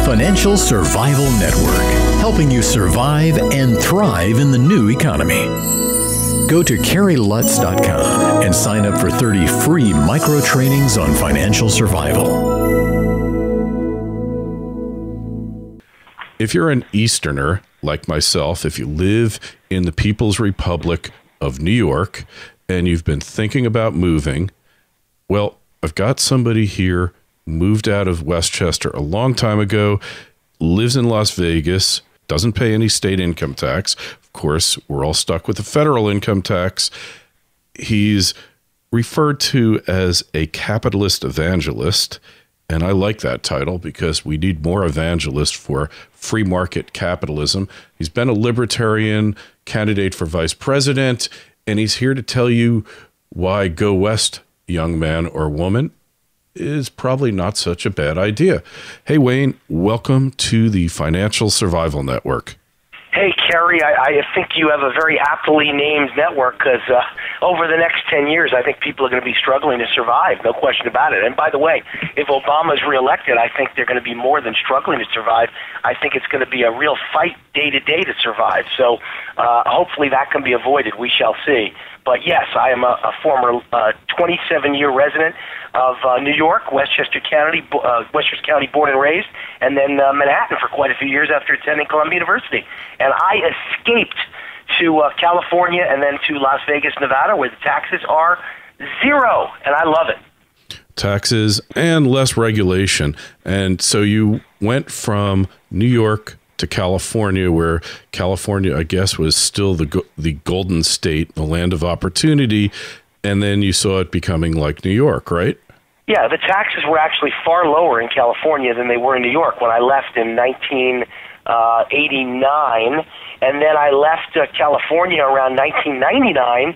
Financial Survival Network, helping you survive and thrive in the new economy. Go to CarrieLutz.com and sign up for 30 free micro trainings on financial survival. If you're an Easterner, like myself, if you live in the People's Republic of New York and you've been thinking about moving, well, I've got somebody here, moved out of Westchester a long time ago, lives in Las Vegas, doesn't pay any state income tax. Of course, we're all stuck with the federal income tax. He's referred to as a capitalist evangelist, and I like that title because we need more evangelists for free market capitalism. He's been a libertarian candidate for vice president, and he's here to tell you why go west, young man or woman, is probably not such a bad idea. Hey, Wayne, welcome to the Financial Survival Network. Hey, Kerry, I think you have a very aptly named network because over the next 10 years, I think people are going to be struggling to survive, no question about it. And by the way, if Obama's reelected, I think they're going to be more than struggling to survive. I think it's going to be a real fight day-to-day to survive. So hopefully that can be avoided. We shall see. But yes, I am a former 27-year resident of New York, Westchester County, born and raised, and then Manhattan for quite a few years after attending Columbia University. And I escaped to California and then to Las Vegas, Nevada, where the taxes are zero, and I love it. Taxes and less regulation. And so you went from New York to California, where California, I guess, was still the golden state, the land of opportunity, and then you saw it becoming like New York, right? Yeah, the taxes were actually far lower in California than they were in New York when I left in 1989, and then I left California around 1999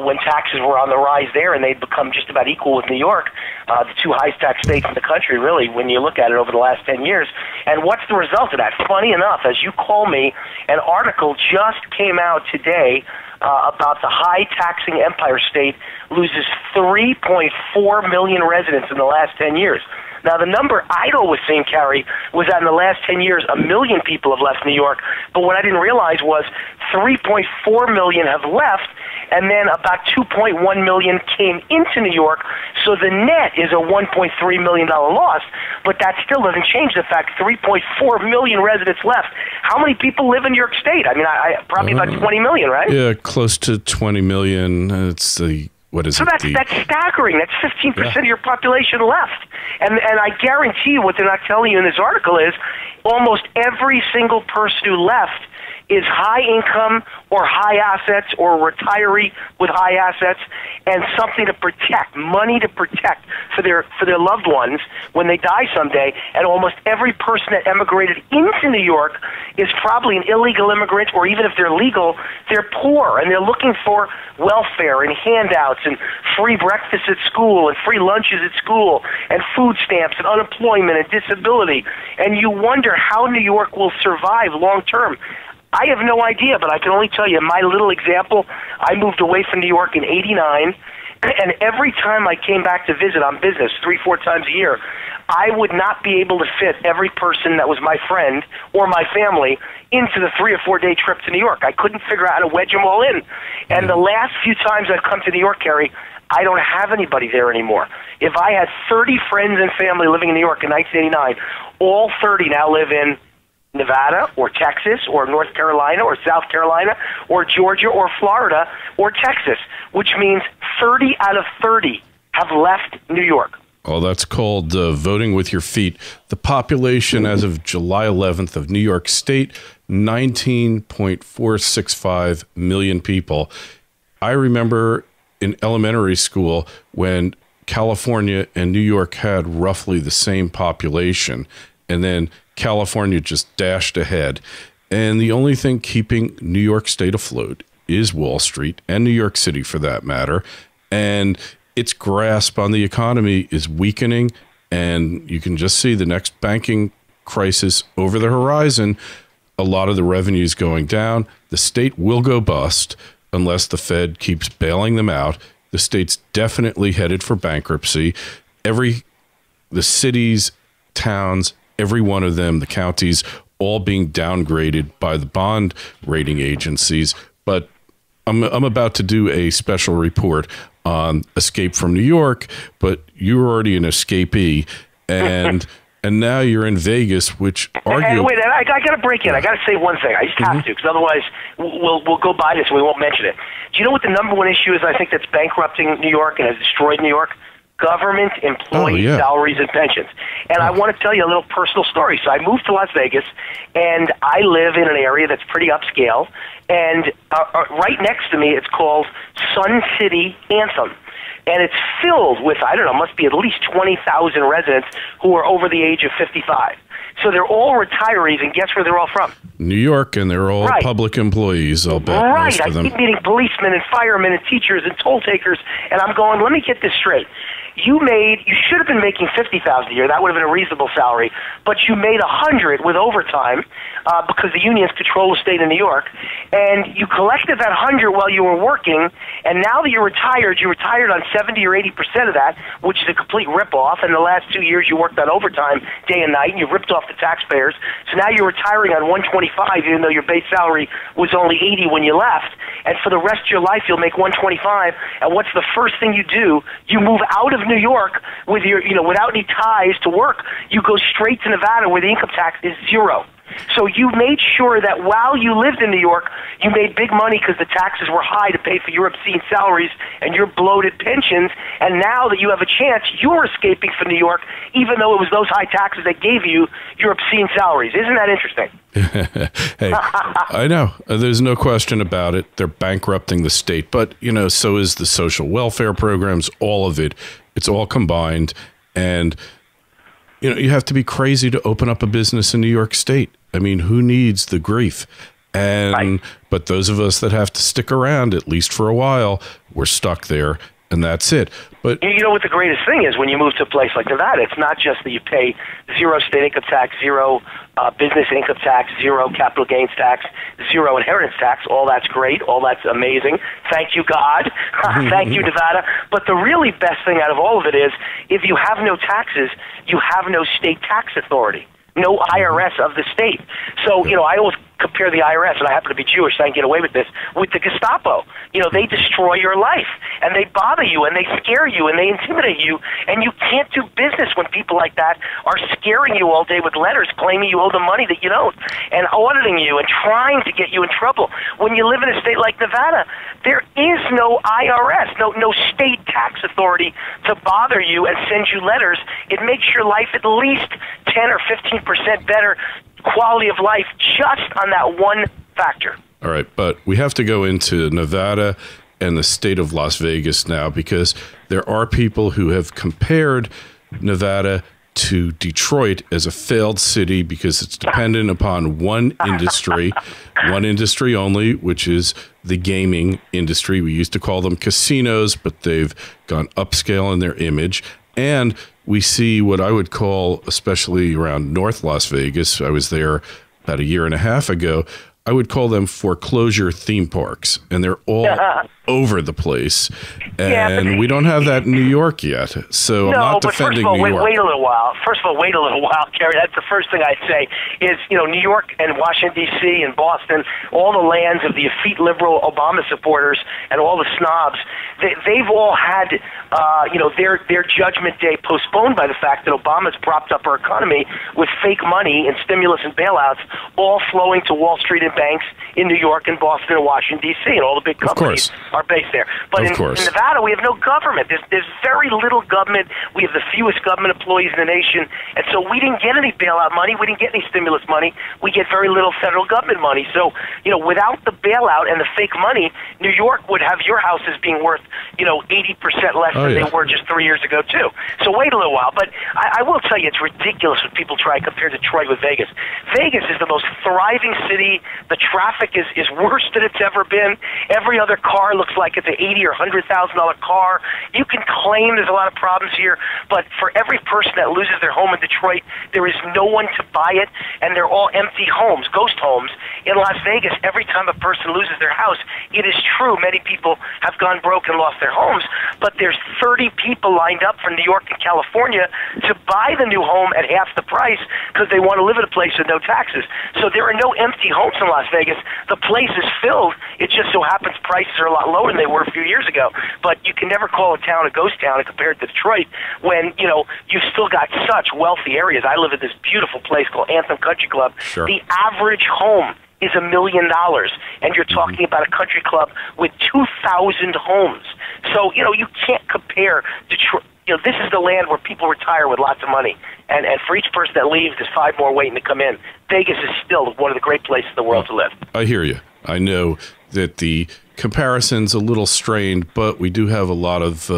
when taxes were on the rise there, and they'd become just about equal with New York, the two highest tax states in the country, really, when you look at it over the last 10 years. And what's the result of that? Funny enough, as you call me, an article just came out today about the high-taxing Empire State loses 3.4 million residents in the last 10 years. Now, the number I'd always seen, Carrie, was that in the last 10 years, 1 million people have left New York. But what I didn't realize was 3.4 million have left, and then about 2.1 million came into New York. So the net is a $1.3 million loss, but that still doesn't change the fact 3.4 million residents left. How many people live in New York State? I mean, probably about 20 million, right? Yeah, close to 20 million. It's the... What is so that's staggering. That's 15% of your population left. And I guarantee you what they're not telling you in this article is almost every single person who left is high income or high assets or a retiree with high assets and something to protect, money to protect for their loved ones when they die someday. And almost every person that emigrated into New York is probably an illegal immigrant, or even if they're legal, they're poor and they're looking for welfare and handouts and free breakfast at school and free lunches at school and food stamps and unemployment and disability. And you wonder how New York will survive long term. I have no idea, but I can only tell you my little example. I moved away from New York in '89, and every time I came back to visit on business, 3-4 times a year, I would not be able to fit every person that was my friend or my family into the 3 or 4 day trip to New York. I couldn't figure out how to wedge them all in. And the last few times I've come to New York, Kerry, I don't have anybody there anymore. If I had 30 friends and family living in New York in 1989, all 30 now live in Nevada or Texas or North Carolina or South Carolina or Georgia or Florida or Texas, which means 30 out of 30 have left New York. Oh, that's called voting with your feet. The population as of July 11th of New York State, 19.465 million people. I remember in elementary school when California and New York had roughly the same population, and then California just dashed ahead. And the only thing keeping New York State afloat is Wall Street, and New York City for that matter. And its grasp on the economy is weakening, and you can just see the next banking crisis over the horizon. A lot of the revenue is going down. The state will go bust unless the Fed keeps bailing them out. The state's definitely headed for bankruptcy. The cities, towns, every one of them, the counties, all being downgraded by the bond rating agencies. But I'm about to do a special report on Escape from New York, but you're already an escapee, and now you're in Vegas, which arguably... Wait, I got to break in. I got to say one thing. I just have to, because otherwise we'll go by this and we won't mention it. Do you know what the number one issue is, I think, that's bankrupting New York and has destroyed New York? Government employee salaries and pensions. And I want to tell you a little personal story. So I moved to Las Vegas, and I live in an area that's pretty upscale, and right next to me it's called Sun City Anthem. And it's filled with, I don't know, must be at least 20,000 residents who are over the age of 55. So they're all retirees, and guess where they're all from? New York, and they're all public employees, I'll bet. Right. Most of them. I keep meeting policemen and firemen and teachers and toll takers, and I'm going, let me get this straight. You should have been making $50,000 a year. That would have been a reasonable salary. But you made $100 with overtime because the unions control the state of New York, and you collected that $100 while you were working. And now that you retired on 70 or 80% of that, which is a complete ripoff. And the last 2 years you worked on overtime day and night, and you ripped off the taxpayers. So now you're retiring on 125, even though your base salary was only 80 when you left. And for the rest of your life, you'll make 125. And what's the first thing you do? You move out of New York with your, without any ties to work. You go straight to Nevada, where the income tax is 0. So you made sure that while you lived in New York, you made big money because the taxes were high to pay for your obscene salaries and your bloated pensions. And now that you have a chance, you're escaping from New York, even though it was those high taxes that gave you your obscene salaries. Isn't that interesting? Hey, I know. There's no question about it. They're bankrupting the state. But, so is the social welfare programs, all of it. It's all combined. And, you have to be crazy to open up a business in New York State. I mean, who needs the grief? But those of us that have to stick around, at least for a while, we're stuck there, and that's it. But you know what the greatest thing is when you move to a place like Nevada? It's not just that you pay 0 state income tax, 0 business income tax, 0 capital gains tax, 0 inheritance tax. All that's great. All that's amazing. Thank you, God. Thank you, Nevada. But the really best thing out of all of it is if you have no taxes, you have no state tax authority. No IRS of the state. So, I always compare the IRS, and I happen to be Jewish, so I can get away with this, with the Gestapo. They destroy your life, and they bother you, and they scare you, and they intimidate you, and you can't do business when people like that are scaring you all day with letters claiming you owe them money that you don't, and auditing you, and trying to get you in trouble. When you live in a state like Nevada, there is no IRS, no state tax authority to bother you and send you letters. It makes your life at least 10 or 15% better quality of life just on that one factor. All right, but we have to go into Nevada and the state of Las Vegas now, because there are people who have compared Nevada to Detroit as a failed city because it's dependent upon one industry only, which is the gaming industry. We used to call them casinos, but they've gone upscale in their image. And we see what I would call, especially around North Las Vegas, I was there about a year and a half ago, I would call them foreclosure theme parks, and they're all over the place. And we don't have that in New York yet, so I'm not defending New York. Wait a little while. First of all, wait a little while, Kerry. That's the first thing I'd say is, New York and Washington, D.C. and Boston, all the lands of the effete liberal Obama supporters and all the snobs, they've all had, their judgment day postponed by the fact that Obama's propped up our economy with fake money and stimulus and bailouts, all flowing to Wall Street and banks in New York and Boston and Washington, D.C., and all the big companies are based there. But in Nevada, we have no government. There's very little government. We have the fewest government employees in the nation, and so we didn't get any bailout money. We didn't get any stimulus money. We get very little federal government money. So, without the bailout and the fake money, New York would have your houses being worth, 80% less than they were just 3 years ago, too. So wait a little while. But I will tell you, it's ridiculous when people try to compare Detroit with Vegas. Vegas is the most thriving city. The traffic traffic is worse than it's ever been. Every other car looks like it's an $80,000 or $100,000 car. You can claim there's a lot of problems here, but for every person that loses their home in Detroit, there is no one to buy it, and they're all empty homes, ghost homes. In Las Vegas, every time a person loses their house, it is true many people have gone broke and lost their homes, but there's 30 people lined up from New York and California to buy the new home at half the price because they want to live in a place with no taxes. So there are no empty homes in Las Vegas. The place is filled. It just so happens prices are a lot lower than they were a few years ago. But you can never call a town a ghost town compared to Detroit when, you've still got such wealthy areas. I live in this beautiful place called Anthem Country Club. Sure. The average home is $1 million, and you're talking about a country club with 2,000 homes. So, you can't compare Detroit. This is the land where people retire with lots of money, and for each person that leaves, there's 5 more waiting to come in. Vegas is still one of the great places in the world to live. I hear you. I know that the comparison's a little strained, but we do have a lot of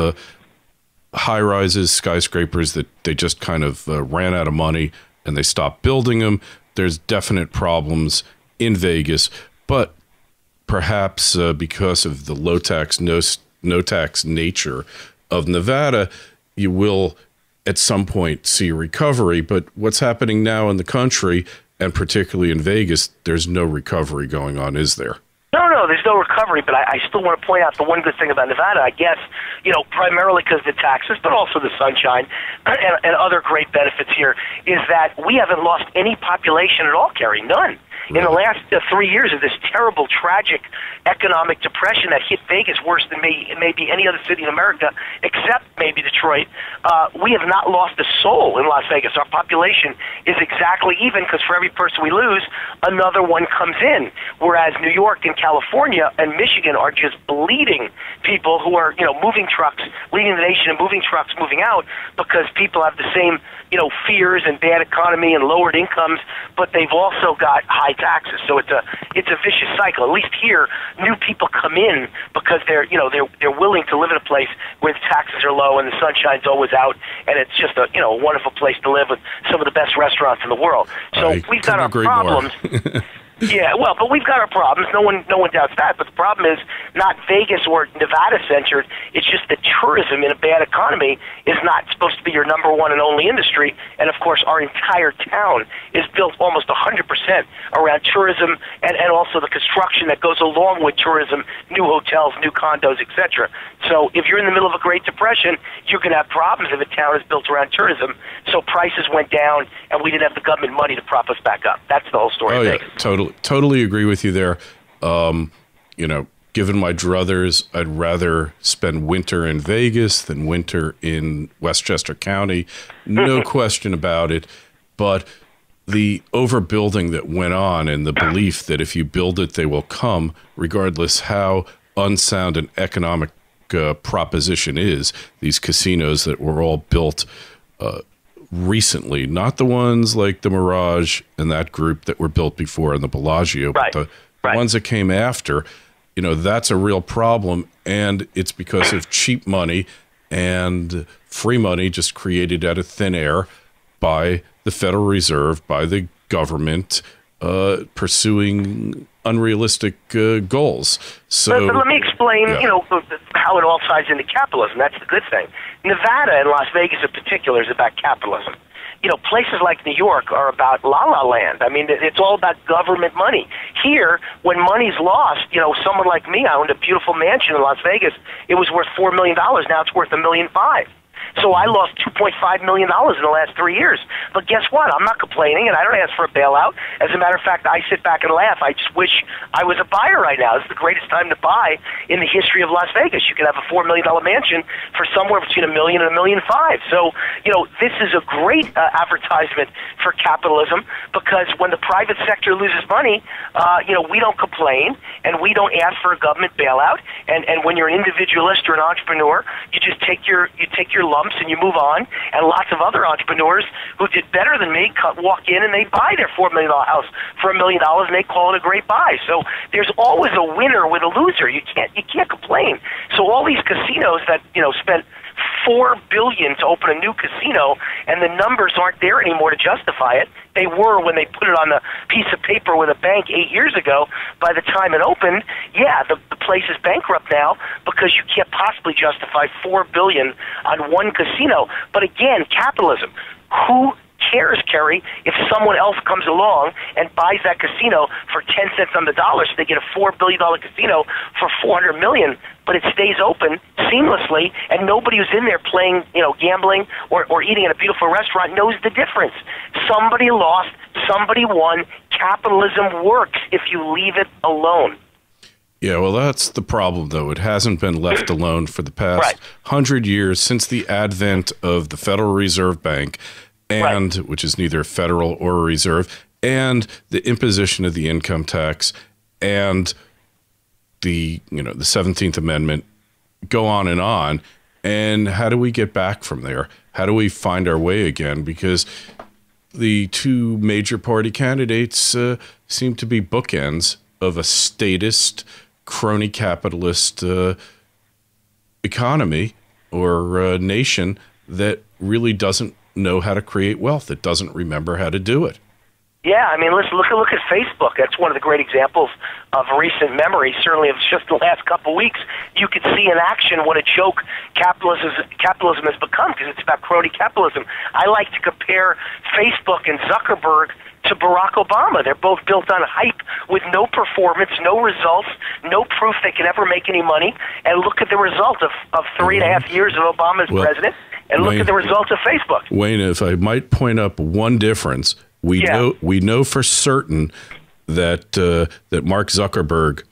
high-rises, skyscrapers that they just kind of ran out of money, and they stopped building them. There's definite problems in Vegas, but perhaps because of the low-tax, no-tax nature of Nevada, you will at some point see a recovery. But what's happening now in the country, and particularly in Vegas, there's no recovery going on, is there? No, there's no recovery, but I still want to point out the one good thing about Nevada, I guess, primarily because of the taxes, but also the sunshine and other great benefits here, is that we haven't lost any population at all, Kerry, none. In the last 3 years of this terrible, tragic economic depression that hit Vegas worse than maybe any other city in America, except maybe Detroit, we have not lost a soul in Las Vegas. Our population is exactly even because for every person we lose, another one comes in. Whereas New York and California and Michigan are just bleeding people who are, moving trucks, leading the nation and moving trucks moving out because people have the same, fears and bad economy and lowered incomes, but they've also got high taxes. So it's a vicious cycle. At least here, new people come in because they're willing to live in a place where the taxes are low and the sunshine's always out, and it's just a wonderful place to live with some of the best restaurants in the world. So we've got our problems. Yeah, well, but we've got our problems. No one doubts that. But the problem is not Vegas or Nevada-centered. It's just that tourism in a bad economy is not supposed to be your number one and only industry. And, of course, our entire town is built almost 100% around tourism and also the construction that goes along with tourism, new hotels, new condos, etc. So if you're in the middle of a Great Depression, you're going to have problems if a town is built around tourism. So prices went down, and we didn't have the government money to prop us back up. That's the whole story. Oh, yeah, totally agree with you there. Given my druthers, I'd rather spend winter in Vegas than winter in Westchester County. No question about it. But the overbuilding that went on and the belief that if you build it, they will come, regardless how unsound an economic proposition is, these casinos that were all built recently, not the ones like the Mirage and that group that were built before in the Bellagio, but the ones that came after, that's a real problem. And it's because of cheap money and free money just created out of thin air by the Federal Reserve, by the government, pursuing unrealistic goals. So, but let me explain, how it all ties into capitalism. That's the good thing. Nevada and Las Vegas in particular is about capitalism. Places like New York are about la-la land. I mean, it's all about government money. Here, when money's lost, someone like me, I owned a beautiful mansion in Las Vegas. It was worth $4 million. Now it's worth $1.5 million. So I lost $2.5 million in the last 3 years. But guess what? I'm not complaining, and I don't ask for a bailout. As a matter of fact, I sit back and laugh. I just wish I was a buyer right now. This is the greatest time to buy in the history of Las Vegas. You can have a $4 million mansion for somewhere between $1 million and $1.5 million. So, this is a great advertisement for capitalism because when the private sector loses money, we don't complain, and we don't ask for a government bailout. And when you're an individualist or an entrepreneur, you just take your lumps and you move on. And lots of other entrepreneurs who did better than me walk in and they buy their $4 million house for $1 million and they call it a great buy. So there's always a winner with a loser. You can't complain. So all these casinos that spent $4 billion to open a new casino, and the numbers aren't there anymore to justify it. They were when they put it on the piece of paper with a bank 8 years ago. By the time it opened, yeah, the place is bankrupt now because you can't possibly justify $4 billion on one casino. But again, capitalism. Who cares, Kerry, if someone else comes along and buys that casino for 10 cents on the dollar, so they get a $4 billion casino for $400 million, but it stays open seamlessly, and nobody who's in there playing, gambling or eating at a beautiful restaurant knows the difference. Somebody lost, somebody won. Capitalism works if you leave it alone. Yeah, well, that's the problem, though. It hasn't been left alone for the past 100 years since the advent of the Federal Reserve Bank, and which is neither federal or reserve, and the imposition of the income tax, and the 17th Amendment. Go on. And how do we get back from there? How do we find our way again? Because the two major party candidates seem to be bookends of a statist, crony capitalist economy or nation that really doesn't know how to create wealth. It doesn't remember how to do it. Yeah, I mean, let's look at Facebook. That's one of the great examples of recent memory, certainly of just the last couple of weeks. You could see in action what a joke capitalism has become, because it's about crony capitalism. I like to compare Facebook and Zuckerberg to Barack Obama. They're both built on hype with no performance, no results, no proof they can ever make any money. And look at the result of 3.5 years of Obama's president, and look at the results of Facebook. Wayne, if I might point up one difference, we know for certain that Mark Zuckerberg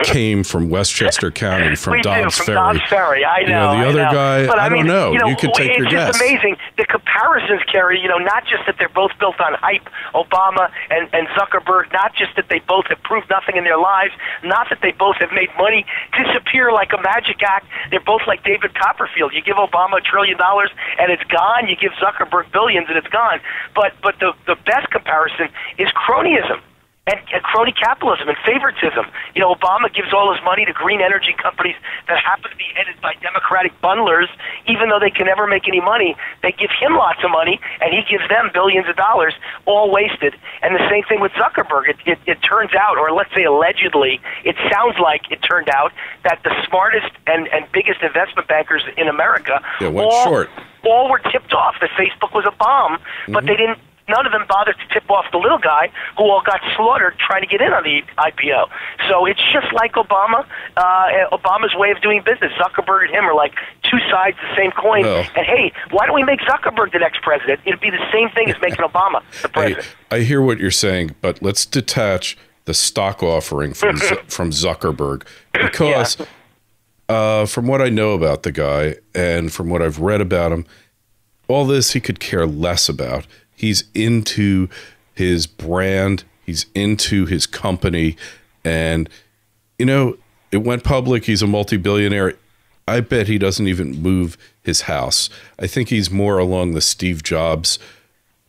came from Westchester County, from Dobbs Ferry. From Dobbs Ferry, I know. The other guy, but I don't know. You could take your guess. It's just amazing. The comparisons, Kerry, not just that they're both built on hype, Obama and Zuckerberg, not just that they both have proved nothing in their lives, not that they both have made money disappear like a magic act. They're both like David Copperfield. You give Obama $1 trillion and it's gone. You give Zuckerberg billions and it's gone. But the best comparison is cronyism. And crony capitalism and favoritism. Obama gives all his money to green energy companies that happen to be headed by Democratic bundlers, even though they can never make any money. They give him lots of money, and he gives them billions of dollars, all wasted. And the same thing with Zuckerberg. It turns out, or let's say allegedly, it sounds like it turned out that the smartest and biggest investment bankers in America all were tipped off that Facebook was a bomb, but they didn't. None of them bothered to tip off the little guy who all got slaughtered trying to get in on the IPO. So it's just like Obama's way of doing business. Zuckerberg and him are like two sides of the same coin. Well, and hey, why don't we make Zuckerberg the next president? It'd be the same thing as making Obama the president. I hear what you're saying, but let's detach the stock offering from Zuckerberg, because from what I know about the guy and from what I've read about him, all this he could care less about. He's into his brand. He's into his company. And, it went public. He's a multi-billionaire. I bet he doesn't even move his house. I think he's more along the Steve Jobs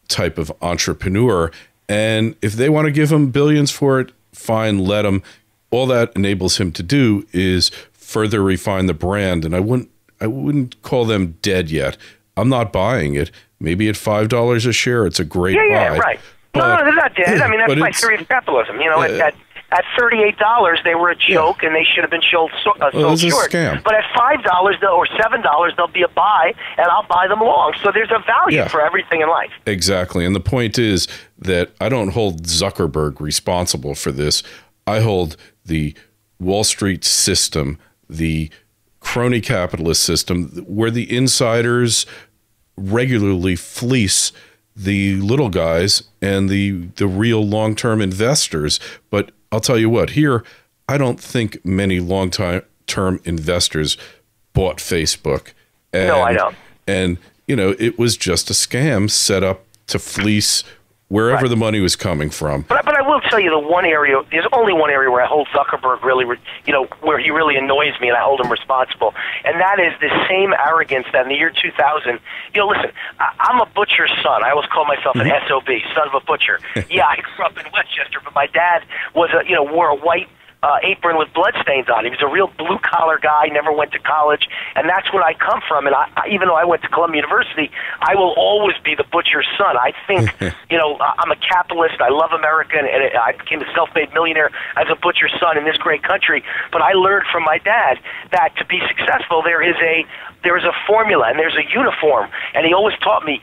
type of entrepreneur. And if they want to give him billions for it, fine, let him. All that enables him to do is further refine the brand. And I wouldn't call them dead yet. I'm not buying it. Maybe at $5 a share, it's a great buy. Yeah, right. No, they're not dead. I mean, that's my theory of capitalism. At $38, they were a joke, and they should have been sold short. A scam. But at $5 or $7, they'll be a buy, and I'll buy them long. So there's a value for everything in life. Exactly. And the point is that I don't hold Zuckerberg responsible for this. I hold the Wall Street system, the crony capitalist system, where the insiders regularly fleece the little guys and the real long-term investors. But I'll tell you what, here, I don't think many long-term investors bought Facebook. No, I don't. And, it was just a scam set up to fleece wherever the money was coming from. But I will tell you there's only one area where I hold Zuckerberg really, where he really annoys me and I hold him responsible. And that is the same arrogance that in the year 2000, listen, I'm a butcher's son. I always call myself an SOB, son of a butcher. Yeah, I grew up in Westchester, but my dad was wore a white apron with bloodstains on. He was a real blue-collar guy, never went to college, and that's where I come from. And even though I went to Columbia University, I will always be the butcher's son. I think, I'm a capitalist. I love America, and I became a self-made millionaire as a butcher's son in this great country. But I learned from my dad that to be successful, there is a formula and there's a uniform. And he always taught me,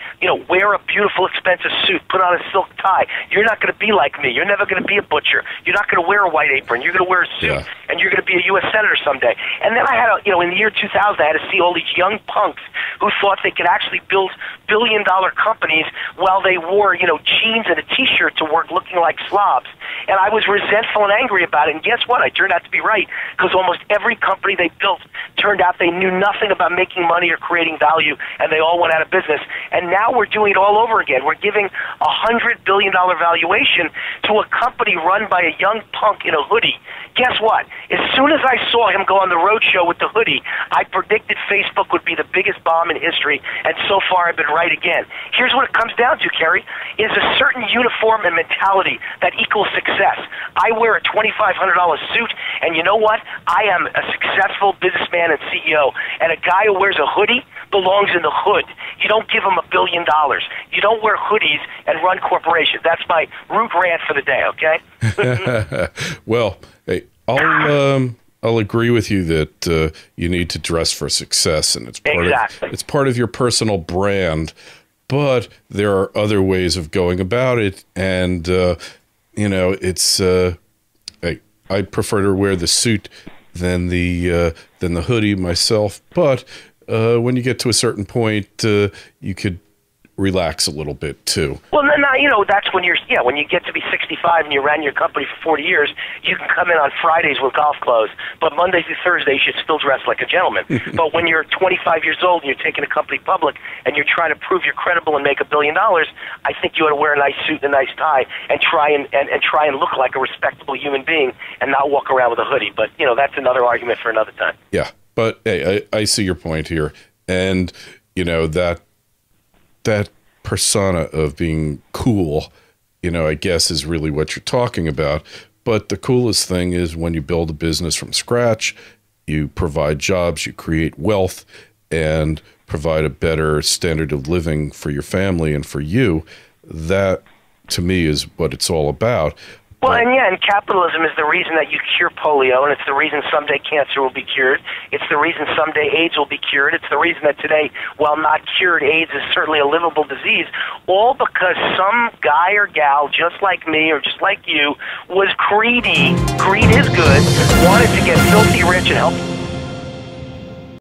wear a beautiful, expensive suit, put on a silk tie. You're not going to be like me. You're never going to be a butcher. You're not going to wear a white apron. You're going to wear a suit, and you're going to be a U.S. Senator someday. And then I had, in the year 2000, I had to see all these young punks who thought they could actually build billion-dollar companies while they wore, jeans and a T-shirt to work looking like slobs. And I was resentful and angry about it. And guess what? I turned out to be right, because almost every company they built turned out they knew nothing about making money or creating value, and they all went out of business. And now we're doing it all over again. We're giving a $100 billion valuation to a company run by a young punk in a hoodie. Guess what? As soon as I saw him go on the road show with the hoodie, I predicted Facebook would be the biggest bomb in history, and so far I've been right again. Here's what it comes down to, Kerry, is a certain uniform and mentality that equals success. I wear a $2,500 suit, and you know what? I am a successful businessman and CEO, and a guy who wears a hoodie belongs in the hood. You don't give him $1 billion. You don't wear hoodies and run corporations. That's my root rant for the day, okay? Well, hey, I'll agree with you that you need to dress for success, and it's part of your personal brand. But there are other ways of going about it, and it's hey, I prefer to wear the suit than the hoodie myself. But when you get to a certain point, you could relax a little bit too. Well, now, that's when when you get to be 65 and you ran your company for 40 years, you can come in on Fridays with golf clothes, but Monday through Thursday you should still dress like a gentleman. But when you're 25 years old and you're taking a company public and you're trying to prove you're credible and make $1 billion, I think you ought to wear a nice suit and a nice tie and try and look like a respectable human being and not walk around with a hoodie. But that's another argument for another time. Yeah, but hey, I see your point here, and that persona of being cool, I guess is really what you're talking about. But the coolest thing is when you build a business from scratch, you provide jobs, you create wealth, and provide a better standard of living for your family and for you. That, to me, is what it's all about. Well, and capitalism is the reason that you cure polio, and it's the reason someday cancer will be cured. It's the reason someday AIDS will be cured. It's the reason that today, while not cured, AIDS is certainly a livable disease, all because some guy or gal, just like me or just like you, was greedy, greed is good, wanted to get filthy rich and help